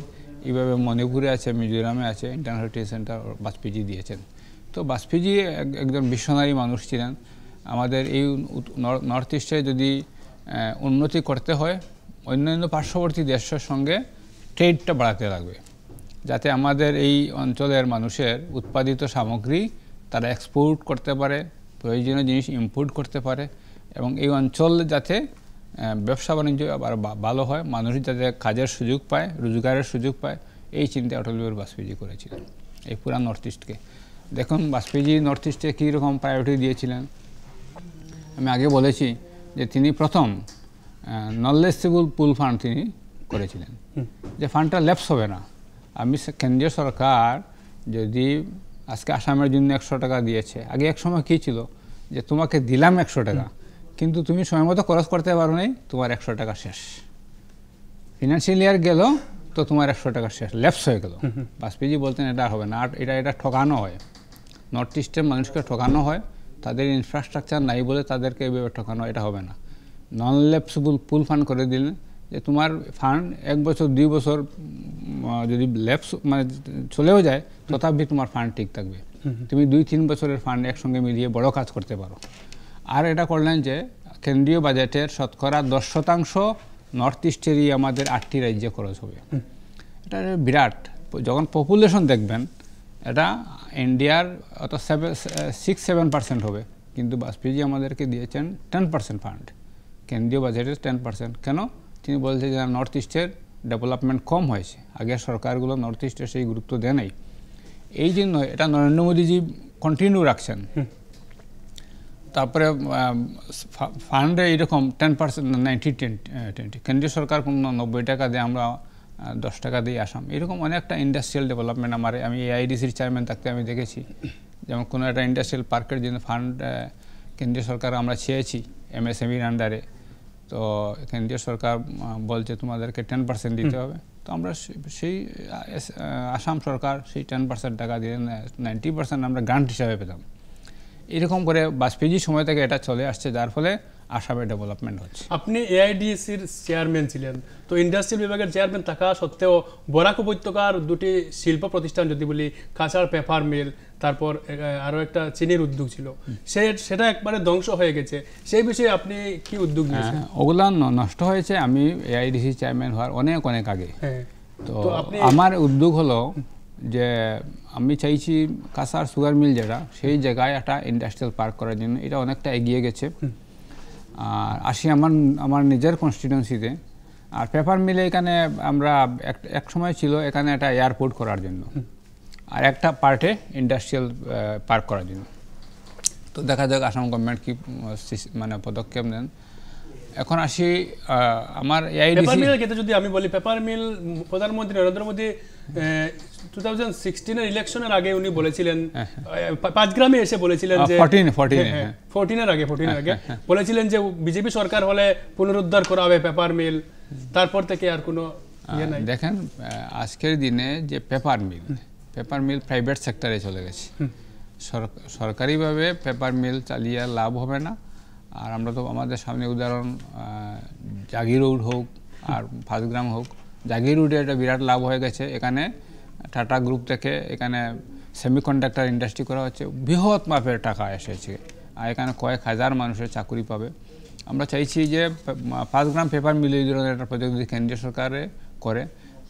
এইভাবে মণিপুরে আছে, মিজোরামে আছে ইন্টারন্যাশনাল ট্রেড সেন্টার বাজপেয়ী দিয়েছেন। তো বাজপেয়ী একজন মিশনারি মানুষ ছিলেন। আমাদের এই নর্থ ইস্টে যদি উন্নতি করতে হয় অন্যান্য পার্শ্ববর্তী দেশের সঙ্গে ট্রেডটা বাড়াতে লাগবে, যাতে আমাদের এই অঞ্চলের মানুষের উৎপাদিত সামগ্রী তারা এক্সপোর্ট করতে পারে, প্রয়োজনীয় জিনিস ইম্পোর্ট করতে পারে, এবং এই অঞ্চল যাতে ব্যবসা বাণিজ্য আবার ভালো হয়, মানুষ যাতে কাজের সুযোগ পায়, রোজগারের সুযোগ পায়, এই চিন্তা অটল বিহারী বাজপেয়ী করেছিলেন এই পুরা নর্থ ইস্টকে। দেখুন বাজপেয়ী নর্থ ইস্টে কীরকম প্রায়োরিটি দিয়েছিলেন। আমি আগে বলেছি যে তিনি প্রথম নলেজেবল পুল ফান্ড তিনি করেছিলেন, যে ফান্ডটা ল্যাপস হবে না। আমি কেন্দ্রীয় সরকার যদি আজকে আসামের জন্য 100 টাকা দিয়েছে, আগে এক সময় কী ছিল যে তোমাকে দিলাম 100 টাকা, কিন্তু তুমি সময় মতো খরচ করতে পারো নাই, তোমার 100 টাকা শেষ, ফিনান্সিয়াল ইয়ার গেল তো তোমার 100 টাকা শেষ, ল্যাপস হয়ে গেল। বাজপেয়ী বলতেন এটা হবে না, আর এটা ঠকানো হয়, নর্থ ইস্টের মানুষকে ঠকানো হয়, তাদের ইনফ্রাস্ট্রাকচার নাই বলে তাদেরকে এইভাবে ঠকানো, এটা হবে না। নন ল্যাপসেবল পুল ফান্ড করে দিলেন, যে তোমার ফান্ড 1 বছর 2 বছর যদি ল্যাপস মানে চলেও যায় তথাপি তোমার ফান্ড ঠিক থাকবে, তুমি 2-3 বছরের ফান্ড একসঙ্গে মিলিয়ে বড় কাজ করতে পারো। আর এটা করলেন যে কেন্দ্রীয় বাজেটের শতকরা 10% নর্থ ইস্টেরই আমাদের 8টি রাজ্যে খরচ হবে। এটা বিরাট, যখন পপুলেশন দেখবেন এটা ইন্ডিয়ার অত 6-7% হবে, কিন্তু বাজপেয়ী আমাদেরকে দিয়েছেন 10% ফান্ড, কেন্দ্রীয় বাজেটের 10%। কেন? তিনি বলছেন যে নর্থ ইস্টের ডেভেলপমেন্ট কম হয়েছে, আগের সরকারগুলো নর্থ ইস্টে সেই গুরুত্ব দেয় নাই, এই জন্য এটা নরেন্দ্র মোদীজি কন্টিনিউ রাখছেন। তারপরে ফান্ডে এইরকম 10%, 90-10, কেন্দ্রীয় সরকার 90 টাকা দেয়, আমরা 10 টাকা দিই আসাম, এরকম অনেকটা ইন্ডাস্ট্রিয়াল ডেভেলপমেন্ট আমি AIDCর চেয়ারম্যান থাকতে আমি দেখেছি, যেমন কোনো একটা ইন্ডাস্ট্রিয়াল পার্কের জন্য ফান্ড কেন্দ্রীয় সরকার আমরা চেয়েছি MSMEর আন্ডারে, তো কেন্দ্রীয় সরকার বলছে তোমাদেরকে 10% দিতে হবে, তো আমরা সেই আসাম সরকার সেই 10% টাকা দিয়ে 90% আমরা গ্রান্ট হিসাবে পেতাম। এরকম করে বাজপেয়ীর সময় থেকে এটা চলে আসছে, যার ফলে আসামে ডেভেলপমেন্ট হচ্ছে। আপনি AIDCর চেয়ারম্যান ছিলেন, তো ইন্ডাস্ট্রিয়াল বিভাগের চেয়ারম্যান থাকা সত্ত্বেও বরাক উপত্যকার 2টি শিল্প প্রতিষ্ঠান যদি বলি, কাঁচার পেপার মিল, তারপর আরও একটা চিনির উদ্যোগ ছিল, সেটা একবারে ধ্বংস হয়ে গেছে, সেই বিষয়ে আপনি কি উদ্যোগ নিয়েছেন? ওগুলা নষ্ট হয়েছে আমি AIDC চেয়ারম্যান হওয়ার অনেক আগে। তো আমার উদ্যোগ হলো যে আমি চাইছি কাঁচার সুগার মিল যেটা, সেই জায়গায় একটা ইন্ডাস্ট্রিয়াল পার্ক করার জন্য, এটা অনেকটা এগিয়ে গেছে। আর আসি আমার নিজের কনস্টিটিউয়েন্সিতে, আর পেপার মিলে এখানে আমরা এক সময় ছিল এখানে একটা এয়ারপোর্ট করার জন্য, আর একটা পার্টে ইন্ডাস্ট্রিয়াল পার্ক করার জন্য। তো দেখা যাক আসাম গভর্নমেন্ট কি মানে পদক্ষেপ নেন। এখন আসি আমার পেপার মিলের ক্ষেত্রে যদি আমি বলি, পেপার মিল প্রধানমন্ত্রী নরেন্দ্র মোদী 2016-এর ইলেকশনের আগে উনি বলেছিলেন, 5 গ্রামে এসে বলেছিলেন যে 14-এর আগে বলেছিলেন যে বিজেপি সরকার হলে পুনরুদ্ধার করা হবে পেপার মিল, তারপর থেকে আর কোনো ইয়ে নাই। দেখেন আজকের দিনে যে পেপার মিল প্রাইভেট সেক্টরে চলে গেছে, সরকারিভাবে পেপার মিল চালিয়ে লাভ হবে না। আর আমরা তো আমাদের সামনে উদাহরণ জাগির রোড হোক আর 5 গ্রাম হোক, জাগির রোডে একটা বিরাট লাভ হয়ে গেছে, এখানে টাটা গ্রুপ থেকে এখানে সেমিকন্ডাক্টর ইন্ডাস্ট্রি করা হচ্ছে, বৃহৎ মাপের টাকা এসেছে, আর এখানে কয়েক হাজার মানুষের চাকরি পাবে। আমরা চাইছি যে 5 গ্রাম পেপার মিল এই ধরনের একটা প্রজেক্ট যদি কেন্দ্রীয় সরকারে করে,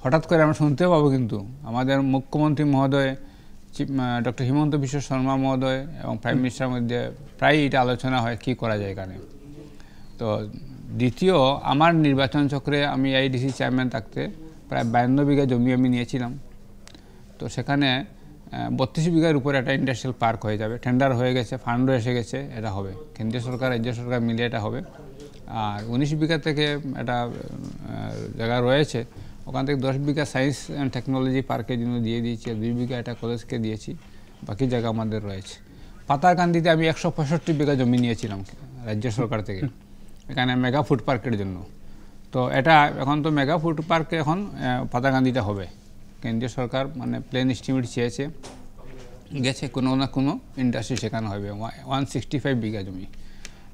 হঠাৎ করে আমরা শুনতেও পাবো কিন্তু আমাদের মুখ্যমন্ত্রী মহোদয়, ডক্টর হিমন্ত বিশ্ব শর্মা মহোদয় এবং প্রাইম মিনিস্টারের মধ্যে প্রায় এটা আলোচনা হয় কী করা যায় এখানে। তো দ্বিতীয়, আমার নির্বাচন চক্রে আমি আইডিসি চেয়ারম্যান থাকতে প্রায় 52 বিঘা জমি আমি নিয়েছিলাম। তো সেখানে 32 বিঘার উপরে একটা ইন্ডাস্ট্রিয়াল পার্ক হয়ে যাবে, টেন্ডার হয়ে গেছে, ফান্ডও এসে গেছে, এটা হবে কেন্দ্রীয় সরকার রাজ্য সরকার মিলে এটা হবে। আর 19 বিঘা থেকে একটা জায়গা রয়েছে, ওখান থেকে 10 বিঘা সায়েন্স অ্যান্ড টেকনোলজি পার্কের জন্য দিয়ে দিয়েছি, 2 বিঘা এটা কলেজকে দিয়েছি, বাকি জায়গা আমাদের রয়েছে। পাতারকান্দিতে আমি 165 বিঘা জমি নিয়েছিলাম রাজ্য সরকার থেকে, এখানে মেগা ফুড পার্কের জন্য। তো এটা এখন তো মেগা ফুড পার্কে এখন পাতারকান্দিটা হবে, কেন্দ্রীয় সরকার মানে প্লেন এস্টিমেট চেয়েছে, গেছে কোনো না কোনো ইন্ডাস্ট্রি সেখানে হবে। 165 বিঘা জমি।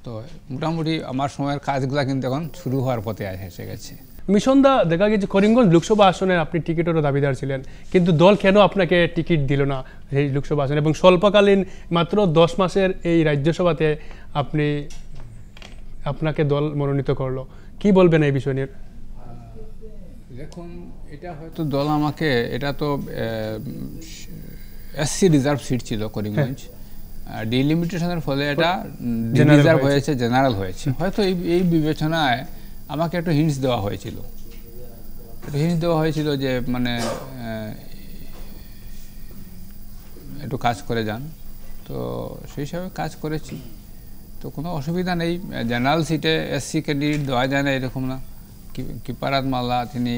তো মোটামুটি আমার সময়ের কাজগুলো কিন্তু এখন শুরু হওয়ার পথে এসে গেছে। মিশনদা, দেখা গেছে করিমগঞ্জ লোকসভা আসনে আপনি টিকিটেরও দাবিদার ছিলেন, কিন্তু দল কেন আপনাকে টিকিট দিল না এই লোকসভা আসনে, এবং স্বল্পকালীন মাত্র 10 মাসের এই রাজ্যসভাতে আপনাকে দল মনোনীত করলো, কি বলবেন এই বিষয় নিয়ে? দেখুন, এটা হয়তো দল আমাকে, এটা তো এসসি রিজার্ভ সিট ছিল করিমগঞ্জ, ডিলিমিটেশনের ফলে এটা রিজার্ভ হয়েছে, জেনারেল হয়েছে। হয়তো এই বিবেচনায় আমাকে একটু হিন্টস দেওয়া হয়েছিল, যে মানে একটু কাজ করে যান। তো সেই হিসাবে কাজ করেছি, তো কোনো অসুবিধা নেই। জেনারেল সিটে এসসি ক্যান্ডিডেট দেওয়া যায় না এরকম না। কিপারাত মাল্লা, তিনি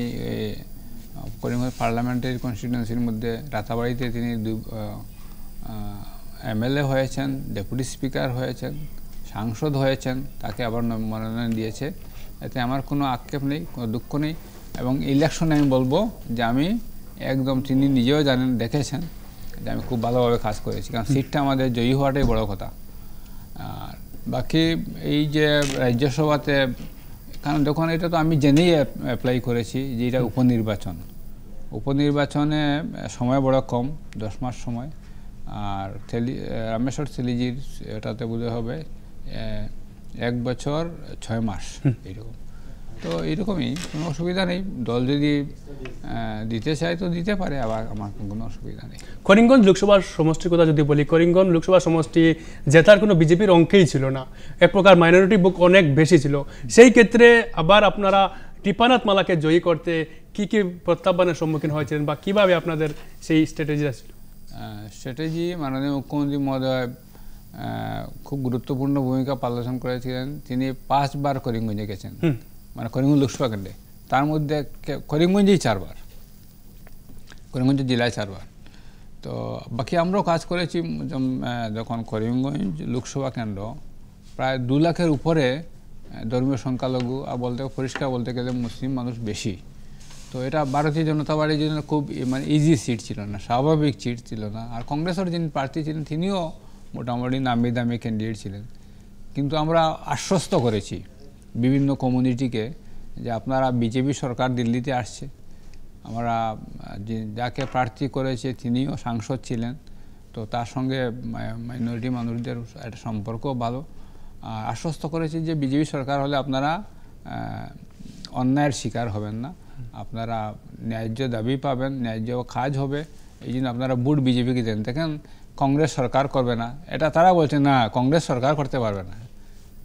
করিমগঞ্জ পার্লামেন্টারি কনস্টিটিউয়েন্সির মধ্যে রাতাবাড়িতে তিনি এমএলএ হয়েছেন, ডেপুটি স্পিকার হয়েছেন, সাংসদ হয়েছেন, তাকে আবার মনোনয়ন দিয়েছে। এতে আমার কোনো আক্ষেপ নেই, কোনো দুঃখ নেই। এবং ইলেকশনে আমি বলবো যে আমি একদম, তিনি নিজেও জানেন, দেখেছেন যে আমি খুব ভালোভাবে কাজ করেছি, কারণ সিটটা আমাদের জয়ী হওয়াটাই বড় কথা। আর বাকি এই যে রাজ্যসভাতে, কারণ যখন এটা তো আমি জেনেই অ্যাপ্লাই করেছি যে এটা উপনির্বাচনে সময় বড় কম, 10 মাস সময়। আর রামেশ্বর তেলিজির এটাতে বোধ হবে 1 বছর 6 মাস এইরকম। তো এইরকমই, কোনো অসুবিধা নেই। দল যদি দিতে চায় তো দিতে পারে, আবার আমার কোনো অসুবিধা নেই। করিমগঞ্জ লোকসভার সমষ্টির কথা যদি বলি, করিমগঞ্জ লোকসভা সমষ্টি জেতার কোনো বিজেপির অঙ্কেই ছিল না, এক প্রকার মাইনরিটি বুক অনেক বেশি ছিল। সেই ক্ষেত্রে আবার আপনারা কৃপানাথ মালাকে জয়ী করতে কি কি প্রত্যাহ্বানের সম্মুখীন হয়েছিলেন, বা কিভাবে আপনাদের সেই স্ট্র্যাটেজিটা ছিল? স্ট্র্যাটেজি, মাননীয় মুখ্যমন্ত্রী মহোদয় খুব গুরুত্বপূর্ণ ভূমিকা পালন করেছিলেন। তিনি 5 বার করিমগঞ্জে গেছেন, মানে করিমগঞ্জ লোকসভা কেন্দ্রে, তার মধ্যে করিমগঞ্জেই 4 বার, করিমগঞ্জ জেলায় 4 বার। তো বাকি আমরাও কাজ করেছি। যখন করিমগঞ্জ লোকসভা কেন্দ্র প্রায় 2 লাখের উপরে ধর্মীয় সংখ্যালঘু, আর পরিষ্কার বলতে গেলে মুসলিম মানুষ বেশি। তো এটা ভারতীয় জনতা পার্টির জন্য খুব মানে ইজি সিট ছিল না, স্বাভাবিক সিট ছিল না। আর কংগ্রেসের যিনি প্রার্থী ছিলেন তিনিও মোটামুটি নামি দামি ক্যান্ডিডেট ছিলেন। কিন্তু আমরা আশ্বস্ত করেছি বিভিন্ন কমিউনিটিকে যে আপনারা, বিজেপি সরকার দিল্লিতে আসছে, আমরা যাকে প্রার্থী করেছে তিনিও সাংসদ ছিলেন, তো তার সঙ্গে মাইনরিটি মানুষদের একটা সম্পর্ক ভালো। আশ্বস্ত করেছি যে বিজেপি সরকার হলে আপনারা অন্যায়ের শিকার হবেন না, আপনারা ন্যায্য দাবি পাবেন, ন্যায্য কাজ হবে। এই জন্য আপনারা ভোট বিজেপিকে দেন। দেখেন, কংগ্রেস সরকার করবে না, এটা তারা বলছে না, কংগ্রেস সরকার করতে পারবে না।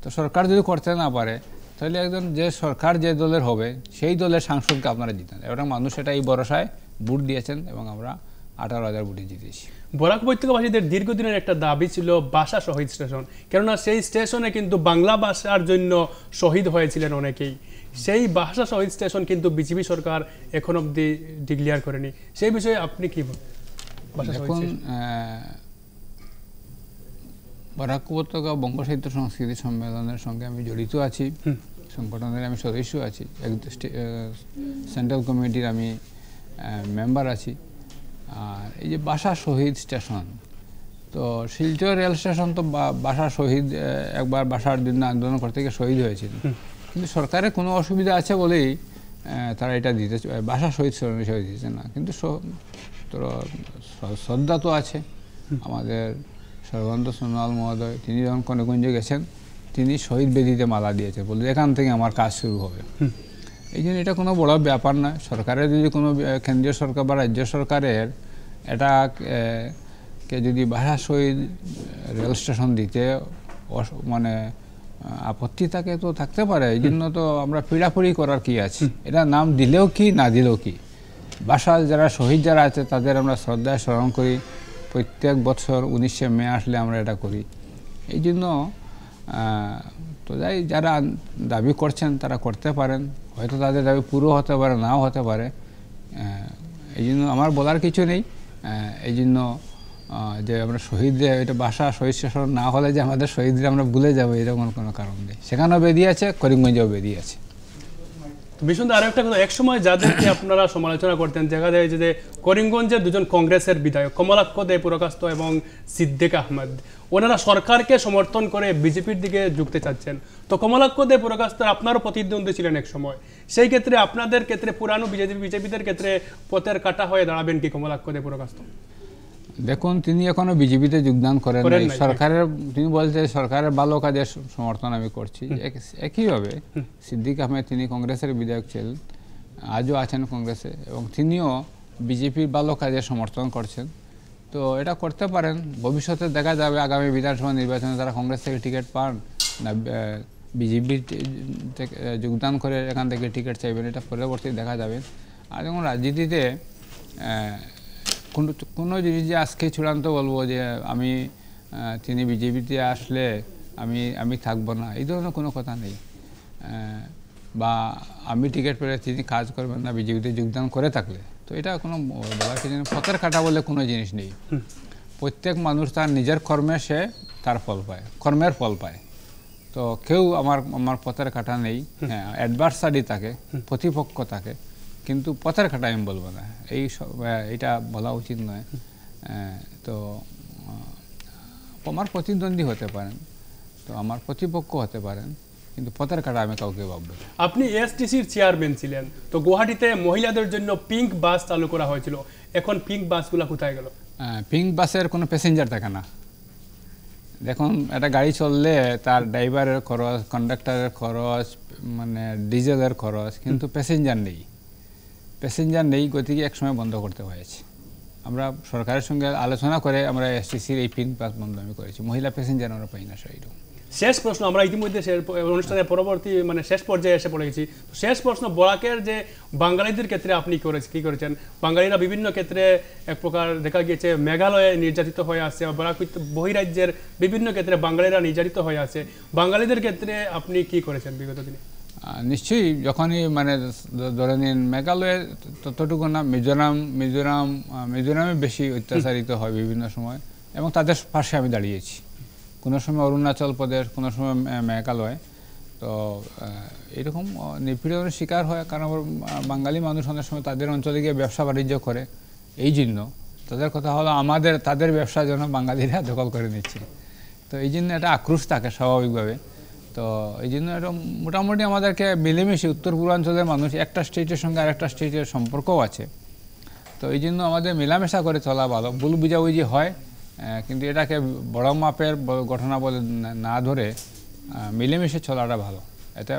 তো সরকার যদি করতে না পারে, তাহলে একজন যে সরকার যে দলের হবে সেই দলের সাংসদকে আপনারা জিতেন। এবং মানুষ এটা এই ভরসায় ভোট দিয়েছেন, এবং আমরা 18,000 ভোটে জিতেছি। বরাক উপত্যকাবাসীদের দীর্ঘদিনের একটা দাবি ছিল ভাষা শহীদ স্টেশন, কেননা সেই স্টেশনে কিন্তু বাংলা ভাষার জন্য শহীদ হয়েছিলেন অনেকেই। সেই ভাষা শহীদ স্টেশন কিন্তু বিজেপি সরকার এখন অবধি ডিক্লেয়ার করেনি। সেই বিষয়ে আপনি কি বলেন? এখন বরাক উপত্যকা বঙ্গ সাহিত্য সংস্কৃতি সম্মেলনের সঙ্গে আমি জড়িত আছি, সংগঠনের আমি সদস্য আছি, সেন্ট্রাল কমিটির আমি মেম্বার আছি। আর এই যে ভাষা শহীদ স্টেশন, তো শিলচর রেল স্টেশন তো ভাষা শহীদ, একবার ভাষার জন্য আন্দোলন করতে গিয়ে শহীদ হয়েছিল, কিন্তু সরকারের কোনো অসুবিধা আছে বলেই তারা এটা দিতে, ভাষা শহীদ হিসেবে দিতেছে না। কিন্তু শ্রদ্ধা তো আছে। আমাদের সর্বানন্দ সোনোয়াল মহোদয়, তিনি যখন কনকগঞ্জে গেছেন, তিনি শহীদ বেদিতে মালা দিয়েছে, বলে এখান থেকে আমার কাজ শুরু হবে। এই জন্য এটা কোনো বড় ব্যাপার না। সরকারের যদি কোনো কেন্দ্রীয় সরকার বা রাজ্য সরকারের এটা কে যদি ভাষা শহীদ রেল স্টেশন দিতে মানে আপত্তি থাকে তো থাকতে পারে। এই জন্য তো আমরা পিড়াপিড়ি করার কি আছে, এটা নাম দিলেও কি না দিলেও কি। ভাষা যারা শহীদ যারা আছে তাদের আমরা শ্রদ্ধায় স্মরণ করি, প্রত্যেক বছর 19শে মে আসলে আমরা এটা করি। এই জন্য তো যারা দাবি করছেন তারা করতে পারেন, হয়তো তাদের দাবি পুরো হতে পারে, নাও হতে পারে। এই জন্য আমার বলার কিছু নেই। এই জন্য যে আমরা শহীদদের এটা ভাষা শহীদ স্টেশন না হলে যে আমাদের শহীদদের আমরা ভুলে যাবো এরকম কোনো কারণ নেই। সেখানেও বেদি আছে, করিমগঞ্জেও বেদি আছে। ভীষণ আরো একটা কথা, একসময় যাদেরকে আপনারা সমালোচনা করতেন, দেখা যায় যে করিমগঞ্জের দুজন কংগ্রেসের বিধায়ক কমলাক্ষ দে পুরকাস্ত এবং সিদ্দিক আহমদ, ওনারা সরকারকে সমর্থন করে বিজেপির দিকে ঝুঁকতে চাচ্ছেন। তো কমলাক্ষ দে পুরকাস্ত আপনারও প্রতিদ্বন্দ্বী ছিলেন এক সময়, সেই ক্ষেত্রে আপনাদের ক্ষেত্রে পুরানো বিজেপিদের ক্ষেত্রে পথের কাটা হয়ে দাঁড়াবেন কি কমলাক্ষ দে পুরকাস্ত? দেখুন, তিনি এখনো বিজেপিতে যোগদান করেন নাই। সরকারের তিনি বলছে সরকারের ভালো কাজের সমর্থন আমি করছি। একইভাবে সিদ্দিক আহমেদ, তিনি কংগ্রেসের বিধায়ক ছিলেন, আজও আছেন কংগ্রেসে, এবং তিনিও বিজেপির ভালো কাজের সমর্থন করছেন। তো এটা করতে পারেন। ভবিষ্যতে দেখা যাবে আগামী বিধানসভা নির্বাচনে তারা কংগ্রেস থেকে টিকিট পান না বিজেপির যোগদান করে এখান থেকে টিকিট চাইবেন, এটা পরবর্তী দেখা যাবে। আর যেমন রাজনীতিতে কোনো জিনিস যে আজকে চূড়ান্ত বলবো যে তিনি বিজেপিতে আসলে আমি থাকবো না, এই ধরনের কোনো কথা নেই। বা আমি টিকিট পেলে তিনি কাজ করবেন না বিজেপিতে যোগদান করে থাকলে, তো এটা কোনো বলার কিছু নেই। পথের কাটা বলে কোনো জিনিস নেই। প্রত্যেক মানুষ তার নিজের কর্মে সে তার ফল পায়, কর্মের ফল পায়। তো কেউ আমার পথের কাটা নেই। হ্যাঁ, অ্যাডভার্সারি থাকে, প্রতিপক্ষ থাকে, কিন্তু পথের কাটা আমি বলবো না, এইটা বলা উচিত নয়। তো আমার প্রতিদ্বন্দ্বী হতে পারেন, তো আমার প্রতিপক্ষ হতে পারেন, কিন্তু পথের কাটা আমি কাউকে ভাববো। আপনি এসটিসির চেয়ারম্যান ছিলেন, তো গুয়াহাটিতে মহিলাদের জন্য পিঙ্ক বাস চালু করা হয়েছিল, এখন পিঙ্ক বাসগুলো কোথায় গেল? পিঙ্ক বাসের কোনো প্যাসেঞ্জার থাকে না। দেখুন, একটা গাড়ি চললে তার ড্রাইভারের খরচ, কন্ডাক্টরের খরচ, মানে ডিজেলের খরচ, কিন্তু প্যাসেঞ্জার নেই, গতিকে একসময় বন্ধ করতে হয়েছে। আমরা সরকারের সঙ্গে আলোচনা করে আমরা এসটিসির এই পিঙ্ক বাস বন্ধ আমি করেছি। মহিলা প্যাসেঞ্জার আমরা পাই না। সেইরকম শেষ প্রশ্ন, আমরা ইতিমধ্যে অনুষ্ঠানের পরবর্তী শেষ পর্যায়ে এসে পড়েছি। শেষ প্রশ্ন, বরাকের যে বাঙালিদের ক্ষেত্রে আপনি কি করেছেন? বাঙালিরা বিভিন্ন ক্ষেত্রে এক প্রকার দেখা গিয়েছে মেঘালয়ে নির্যাতিত হয়ে আছে, বরাক বহিরাজ্যের বিভিন্ন ক্ষেত্রে বাঙালিরা নির্যাতিত হয়ে আছে। বাঙালিদের ক্ষেত্রে আপনি কি করেছেন বিগত দিনে? নিশ্চয়ই, যখনই মানে ধরে নিন মেঘালয়ে ততটুকু না, মিজোরামে বেশি অত্যাচারিত হয় বিভিন্ন সময়, এবং তাদের পাশে আমি দাঁড়িয়েছি। কোনো সময় অরুণাচল প্রদেশ, কোনো সময় মেঘালয়। তো এরকম নিপীড়নের শিকার হয়, কারণ বাঙালি মানুষ অনেক সময় তাদের অঞ্চলে গিয়ে ব্যবসা বাণিজ্য করে। এই জন্য তাদের কথা হলো তাদের ব্যবসার জন্য বাঙালিরা দখল করে নিচ্ছে। তো এই জন্য একটা আক্রোশ থাকে স্বাভাবিকভাবে। তো এই জন্য এটা মোটামুটি আমাদেরকে মিলেমিশে, উত্তর পূর্বাঞ্চলের মানুষ একটা স্টেটের সঙ্গে আরেকটা স্টেটের সম্পর্কও আছে, তো এই জন্য আমাদের মেলামেশা করে চলা ভালো। ভুল বুঝাবুঝি হয়, কিন্তু এটাকে বড় মাপের ঘটনা বলে না ধরে মিলেমিশে চলাটা ভালো, এতে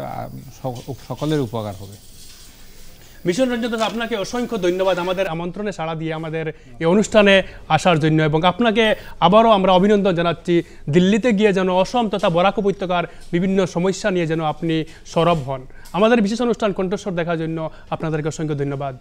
সকলের উপকার হবে। মিশন রঞ্জন দাস, আপনাকে অসংখ্য ধন্যবাদ আমাদের আমন্ত্রণে সাড়া দিয়ে আমাদের এই অনুষ্ঠানে আসার জন্য, এবং আপনাকে আবারও আমরা অভিনন্দন জানাচ্ছি। দিল্লিতে গিয়ে যেন অসম তথা বরাক উপত্যকার বিভিন্ন সমস্যা নিয়ে যেন আপনি সরব হন। আমাদের বিশেষ অনুষ্ঠান কণ্ঠস্বর দেখার জন্য আপনাদেরকে অসংখ্য ধন্যবাদ।